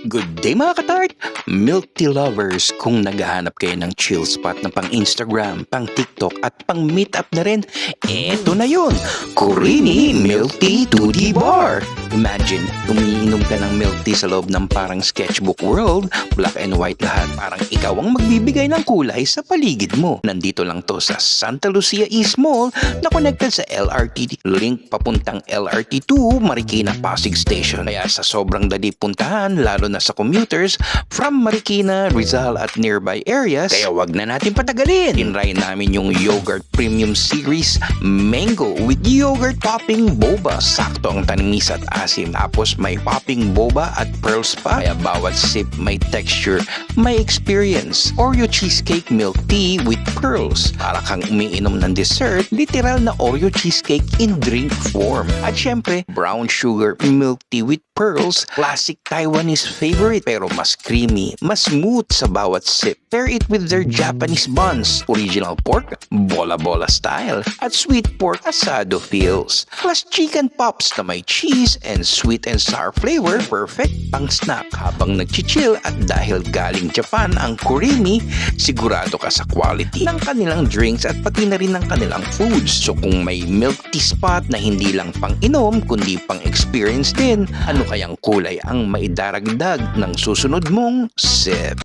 Good day mga katart! Milk tea lovers, kung naghahanap kayo ng chill spot na pang Instagram, pang TikTok at pang meetup na rin, eto na yun! Kurini Milk Tea 2D Bar! Imagine, umiinom ka ng milk tea sa loob ng parang sketchbook world, black and white lahat, parang ikaw ang magbibigay ng kulay sa paligid mo. Nandito lang to sa Santa Lucia East Mall na connected sa LRT link papuntang LRT2 Marikina Pasig Station. Kaya sa sobrang dali puntahan, lalo na sa commuters from Marikina, Rizal at nearby areas, kaya wag na natin patagalin. Tinry namin yung yogurt premium series mango with yogurt popping boba. Sakto ang tamis at asim. Tapos may popping boba at pearls pa. Kaya bawat sip may texture, may experience. Oreo cheesecake milk tea with pearls. Para kang umiinom ng dessert, literal na Oreo cheesecake in drink form. At syempre, brown sugar milk tea with pearls, classic Taiwanese favorite pero mas creamy, mas smooth sa bawat sip. Pair it with their Japanese buns, original pork, bola-bola style, at sweet pork asado feels. Plus chicken pops na may cheese and sweet and sour flavor, perfect pang snack habang nagchichill. At dahil galing Japan ang Kurini, sigurado ka sa quality ng kanilang drinks at pati na rin ng kanilang foods. So kung may milk tea spot na hindi lang pang inom kundi pang experience din, ano kayang kulay ang maidaragdag ng susunod mong sip?